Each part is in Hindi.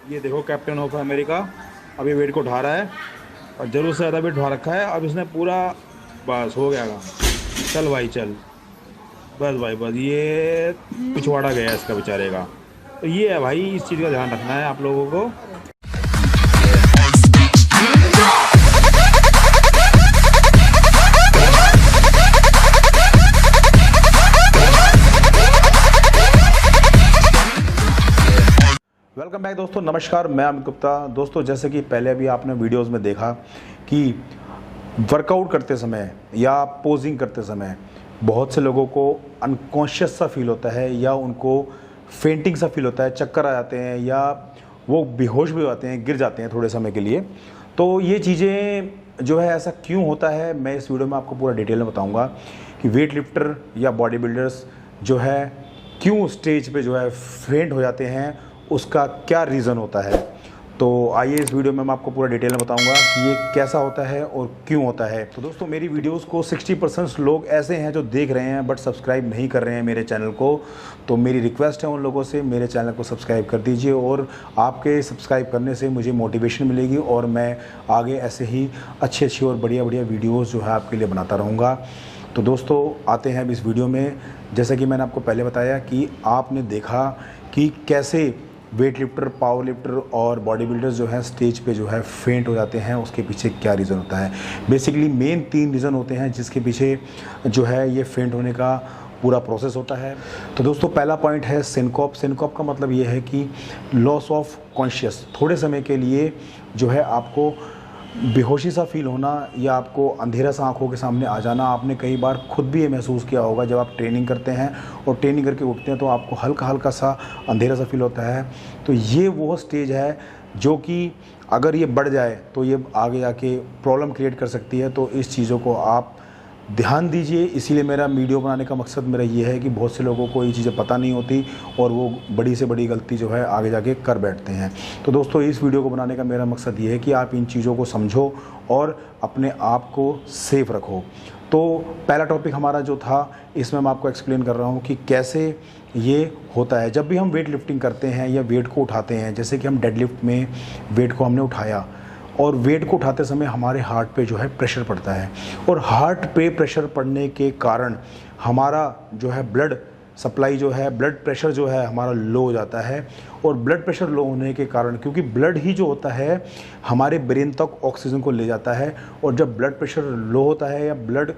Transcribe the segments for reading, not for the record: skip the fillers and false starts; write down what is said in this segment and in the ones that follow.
ये देखो कैप्टन ऑफ अमेरिका अभी वेट को उठा रहा है और जरूर से ज़्यादा वेट उठा रखा है। अब इसने पूरा बस हो गया काम। चल भाई चल। बस भाई बस ये पिछवाड़ा गया इसका बेचारे का। तो ये है भाई, इस चीज़ का ध्यान रखना है आप लोगों को। वेलकम बैक दोस्तों, नमस्कार। मैं अमित गुप्ता। दोस्तों जैसे कि पहले भी आपने वीडियोस में देखा कि वर्कआउट करते समय या पोजिंग करते समय बहुत से लोगों को अनकॉन्शियस सा फील होता है या उनको फेंटिंग सा फील होता है, चक्कर आ जाते हैं या वो बेहोश भी हो जाते हैं, गिर जाते हैं थोड़े समय के लिए। तो ये चीज़ें जो है ऐसा क्यों होता है, मैं इस वीडियो में आपको पूरा डिटेल में बताऊंगा कि वेट लिफ्टर या बॉडी बिल्डर्स जो है क्यों स्टेज पे जो है फेंट हो जाते हैं, उसका क्या रीज़न होता है। तो आइए इस वीडियो में मैं आपको पूरा डिटेल में बताऊंगा कि ये कैसा होता है और क्यों होता है। तो दोस्तों मेरी वीडियोस को 60% लोग ऐसे हैं जो देख रहे हैं बट सब्सक्राइब नहीं कर रहे हैं मेरे चैनल को। तो मेरी रिक्वेस्ट है उन लोगों से, मेरे चैनल को सब्सक्राइब कर दीजिए और आपके सब्सक्राइब करने से मुझे मोटिवेशन मिलेगी और मैं आगे ऐसे ही अच्छी और बढ़िया वीडियोज़ जो है आपके लिए बनाता रहूँगा। तो दोस्तों आते हैं अब इस वीडियो में। जैसा कि मैंने आपको पहले बताया कि आपने देखा कि कैसे वेट लिफ्टर, पावर लिफ्टर और बॉडी बिल्डर्स जो है स्टेज पे जो है फेंट हो जाते हैं, उसके पीछे क्या रीज़न होता है। बेसिकली मेन 3 रीज़न होते हैं जिसके पीछे जो है ये फेंट होने का पूरा प्रोसेस होता है। तो दोस्तों पहला पॉइंट है सिनकॉप। सिनकॉप का मतलब ये है कि लॉस ऑफ कॉन्शियस। थोड़े समय के लिए जो है आपको बेहोशी सा फील होना या आपको अंधेरा सा आंखों के सामने आ जाना। आपने कई बार खुद भी ये महसूस किया होगा जब आप ट्रेनिंग करते हैं और ट्रेनिंग करके उठते हैं तो आपको हल्का हल्का सा अंधेरा सा फील होता है। तो ये वो स्टेज है जो कि अगर ये बढ़ जाए तो ये आगे जाके प्रॉब्लम क्रिएट कर सकती है। तो इस चीज़ों को आप ध्यान दीजिए। इसीलिए मेरा वीडियो बनाने का मकसद मेरा ये है कि बहुत से लोगों को ये चीज़ें पता नहीं होती और वो बड़ी से बड़ी गलती जो है आगे जाके कर बैठते हैं। तो दोस्तों इस वीडियो को बनाने का मेरा मकसद ये है कि आप इन चीज़ों को समझो और अपने आप को सेफ रखो। तो पहला टॉपिक हमारा जो था, इसमें मैं आपको एक्सप्लेन कर रहा हूँ कि कैसे ये होता है। जब भी हम वेट लिफ्टिंग करते हैं या वेट को उठाते हैं, जैसे कि हम डेडलिफ्ट में वेट को हमने उठाया और वेट को उठाते समय हमारे हार्ट पे जो है प्रेशर पड़ता है और हार्ट पे प्रेशर पड़ने के कारण हमारा जो है ब्लड सप्लाई जो है, ब्लड प्रेशर जो है हमारा लो हो जाता है। और ब्लड प्रेशर लो होने के कारण, क्योंकि ब्लड ही जो होता है हमारे ब्रेन तक ऑक्सीजन को ले जाता है, और जब ब्लड प्रेशर लो होता है या ब्लड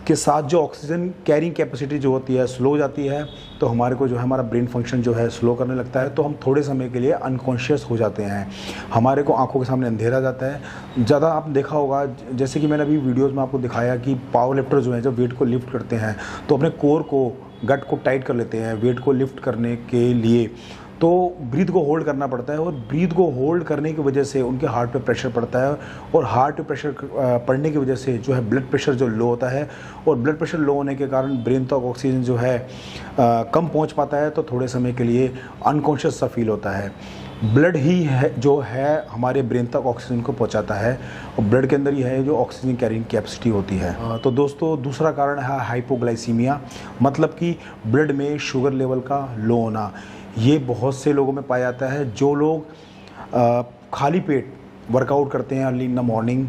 के साथ जो ऑक्सीजन कैरिंग कैपेसिटी जो होती है स्लो हो जाती है, तो हमारे को जो है हमारा ब्रेन फंक्शन जो है स्लो करने लगता है। तो हम थोड़े समय के लिए अनकॉन्शियस हो जाते हैं, हमारे को आंखों के सामने अंधेरा जाता है। ज़्यादा आप देखा होगा, जैसे कि मैंने अभी वीडियोज़ में आपको दिखाया कि पावर लिफ्टर जो है जब वेट को लिफ्ट करते हैं तो अपने कोर को, गट को टाइट कर लेते हैं वेट को लिफ्ट करने के लिए। तो ब्रीथ को होल्ड करना पड़ता है और ब्रीथ को होल्ड करने की वजह से उनके हार्ट पे प्रेशर पड़ता है और हार्ट पे प्रेशर पड़ने की वजह से जो है ब्लड प्रेशर जो लो होता है और ब्लड प्रेशर लो होने के कारण ब्रेन तक ऑक्सीजन जो है कम पहुंच पाता है। तो थोड़े समय के लिए अनकॉन्शियस सा फील होता है। ब्लड ही है जो है हमारे ब्रेन तक ऑक्सीजन को पहुंचाता है और ब्लड के अंदर ही है जो ऑक्सीजन कैरिंग कैपेसिटी होती है। तो दोस्तों दूसरा कारण है हाइपोग्लाइसीमिया, मतलब कि ब्लड में शुगर लेवल का लो होना। ये बहुत से लोगों में पाया जाता है। जो लोग खाली पेट वर्कआउट करते हैं अर्ली इन द मॉर्निंग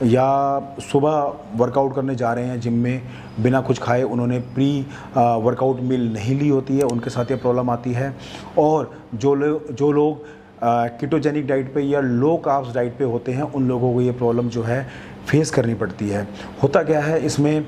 या सुबह वर्कआउट करने जा रहे हैं जिम में बिना कुछ खाए, उन्होंने प्री वर्कआउट मील नहीं ली होती है, उनके साथ ये प्रॉब्लम आती है। और जो लोग कीटोजेनिक डाइट पे या लो कार्ब्स डाइट पे होते हैं, उन लोगों को ये प्रॉब्लम जो है फेस करनी पड़ती है। होता क्या है इसमें,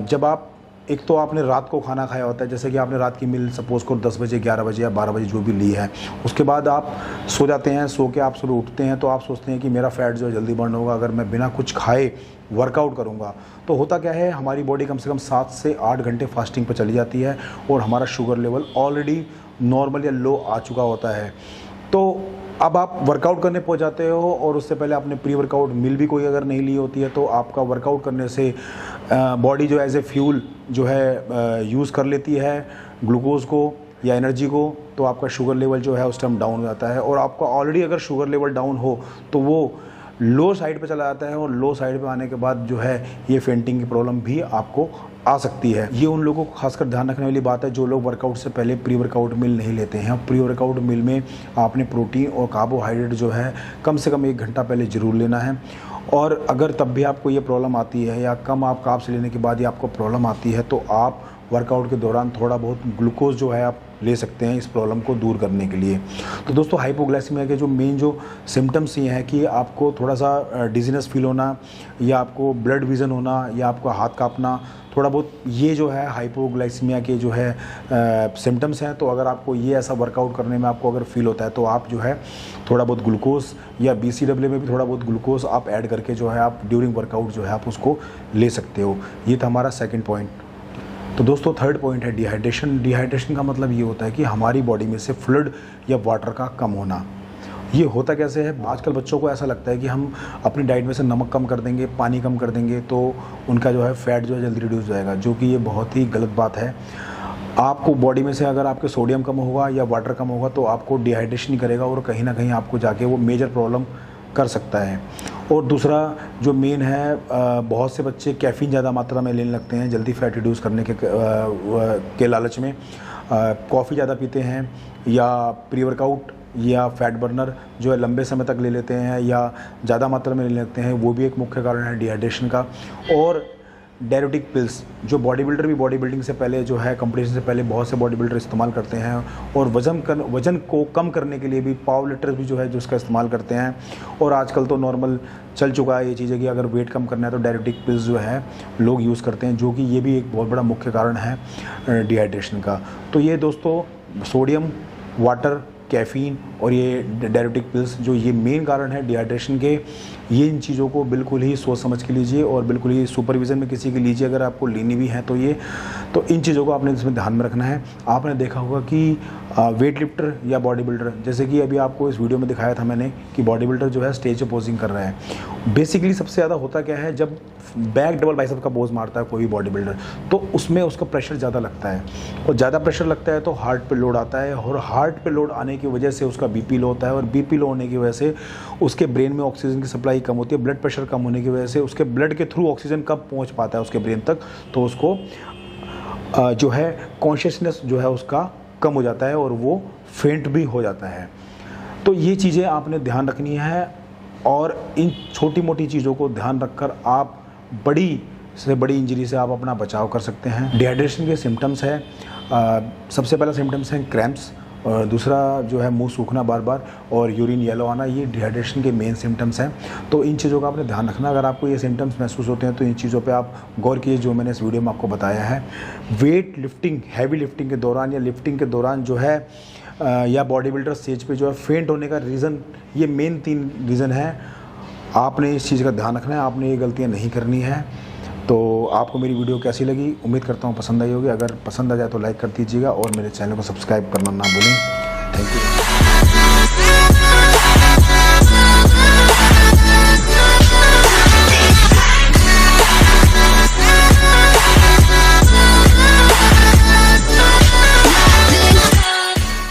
जब आप एक तो आपने रात को खाना खाया होता है, जैसे कि आपने रात की मील सपोज़ को 10 बजे, 11 बजे या 12 बजे जो भी ली है, उसके बाद आप सो जाते हैं। सो के आप सुबह उठते हैं तो आप सोचते हैं कि मेरा फैट जो है जल्दी बर्न होगा अगर मैं बिना कुछ खाए वर्कआउट करूंगा। तो होता क्या है, हमारी बॉडी कम से कम 7 से 8 घंटे फास्टिंग पर चली जाती है और हमारा शुगर लेवल ऑलरेडी नॉर्मल या लो आ चुका होता है। तो अब आप वर्कआउट करने पहुंच जाते हो और उससे पहले आपने प्री वर्कआउट मील भी कोई अगर नहीं ली होती है, तो आपका वर्कआउट करने से बॉडी जो एज ए फ्यूल जो है यूज़ कर लेती है ग्लूकोज को या एनर्जी को। तो आपका शुगर लेवल जो है उस टाइम डाउन हो जाता है और आपका ऑलरेडी अगर शुगर लेवल डाउन हो तो वो लो साइड पे चला जाता है और लो साइड पे आने के बाद जो है ये फेंटिंग की प्रॉब्लम भी आपको आ सकती है। ये उन लोगों को खासकर ध्यान रखने वाली बात है जो लोग वर्कआउट से पहले प्री वर्कआउट मील नहीं लेते हैं। प्री वर्कआउट मील में आपने प्रोटीन और कार्बोहाइड्रेट जो है कम से कम 1 घंटा पहले ज़रूर लेना है। और अगर तब भी आपको ये प्रॉब्लम आती है या कम आप कार्ब्स लेने के बाद ये आपको प्रॉब्लम आती है तो आप वर्कआउट के दौरान थोड़ा बहुत ग्लूकोज जो है आप ले सकते हैं इस प्रॉब्लम को दूर करने के लिए। तो दोस्तों हाइपोग्लाइसीमिया के जो मेन जो सिम्टम्स ये हैं कि आपको थोड़ा सा डिजीनेस फील होना या आपको ब्लड विजन होना या आपका हाथ कांपना, थोड़ा बहुत ये जो है हाइपोग्लाइसीमिया के जो है सिम्टम्स हैं। तो अगर आपको ये ऐसा वर्कआउट करने में आपको अगर फील होता है तो आप जो है थोड़ा बहुत ग्लूकोज या BCAA में भी थोड़ा बहुत ग्लूकोज आप ऐड करके जो है आप ड्यूरिंग वर्कआउट जो है आप उसको ले सकते हो। ये था हमारा सेकंड पॉइंट। तो दोस्तों थर्ड पॉइंट है डिहाइड्रेशन। डिहाइड्रेशन का मतलब ये होता है कि हमारी बॉडी में से फ्लूइड या वाटर का कम होना। ये होता कैसे है, आजकल बच्चों को ऐसा लगता है कि हम अपनी डाइट में से नमक कम कर देंगे, पानी कम कर देंगे तो उनका जो है फैट जो है जल्दी रिड्यूस हो जाएगा, जो कि ये बहुत ही गलत बात है। आपको बॉडी में से अगर आपके सोडियम कम होगा या वाटर कम होगा तो आपको डिहाइड्रेशन ही करेगा और कहीं ना कहीं आपको जाके वो मेजर प्रॉब्लम कर सकता है। और दूसरा जो मेन है, बहुत से बच्चे कैफ़ीन ज़्यादा मात्रा में लेने लगते हैं जल्दी फैट रिड्यूस करने के लालच में। कॉफ़ी ज़्यादा पीते हैं या प्री वर्कआउट या फैट बर्नर जो है लंबे समय तक ले लेते हैं या ज़्यादा मात्रा में ले लेते हैं, वो भी एक मुख्य कारण है डिहाइड्रेशन का। और डायरेटिक पिल्स जो बॉडी बिल्डर भी बॉडी बिल्डिंग से पहले जो है कंपटीशन से पहले बहुत से बॉडी बिल्डर इस्तेमाल करते हैं और वज़न को कम करने के लिए भी पावर लिफ्टर्स भी जो है जो उसका इस्तेमाल करते हैं। और आजकल तो नॉर्मल चल चुका है ये चीज़ है कि अगर वेट कम करना है तो डायरेटिक पिल्स जो है लोग यूज़ करते हैं, जो कि ये भी एक बहुत बड़ा मुख्य कारण है डिहाइड्रेशन का। तो ये दोस्तों सोडियम, वाटर, कैफ़ीन और ये डायरेटिक पिल्स जो ये मेन कारण है डिहाइड्रेशन के, ये इन चीज़ों को बिल्कुल ही सोच समझ के लीजिए और बिल्कुल ही सुपरविज़न में किसी की लीजिए अगर आपको लेनी भी है तो ये, तो इन चीज़ों को आपने इसमें ध्यान में रखना है। आपने देखा होगा कि वेट लिफ्टर या बॉडी बिल्डर, जैसे कि अभी आपको इस वीडियो में दिखाया था मैंने कि बॉडी बिल्डर जो है स्टेज पे पोजिंग कर रहा है। बेसिकली सबसे ज़्यादा होता क्या है, जब बैक डबल बाइसेप का पोज मारता है कोई बॉडी बिल्डर तो उसमें उसका प्रेशर ज़्यादा लगता है और ज़्यादा प्रेशर लगता है तो हार्ट पे लोड आता है और हार्ट पे लोड आने की वजह से उसका BP लो होता है और BP लो होने की वजह से उसके ब्रेन में ऑक्सीजन की सप्लाई कम होती है। ब्लड प्रेशर कम होने की वजह से उसके ब्लड के थ्रू ऑक्सीजन कब पहुंच पाता है उसके ब्रेन तक, तो उसको जो है कॉन्शियसनेस जो है उसका कम हो जाता है और वो फेंट भी हो जाता है। तो ये चीज़ें आपने ध्यान रखनी है और इन छोटी मोटी चीज़ों को ध्यान रखकर आप बड़ी से बड़ी इंजरी से आप अपना बचाव कर सकते हैं। डिहाइड्रेशन के सिम्टम्स है, सबसे पहला सिम्टम्स है क्रैम्प्स और दूसरा जो है मुंह सूखना बार बार और यूरिन येलो आना, ये डिहाइड्रेशन के मेन सिम्टम्स हैं। तो इन चीज़ों का आपने ध्यान रखना। अगर आपको ये सिम्टम्स महसूस होते हैं तो इन चीज़ों पे आप गौर कीजिए जो मैंने इस वीडियो में आपको बताया है। वेट लिफ्टिंग, हैवी लिफ्टिंग के दौरान या लिफ्टिंग के दौरान जो है या बॉडी बिल्डर स्टेज पे जो है फेंट होने का रीज़न, ये मेन 3 रीज़न है। आपने इस चीज़ का ध्यान रखना है, आपने ये गलतियाँ नहीं करनी है। तो आपको मेरी वीडियो कैसी लगी, उम्मीद करता हूँ पसंद आई होगी। अगर पसंद आ जाए तो लाइक कर दीजिएगा और मेरे चैनल को सब्सक्राइब करना ना भूलें। Thank you.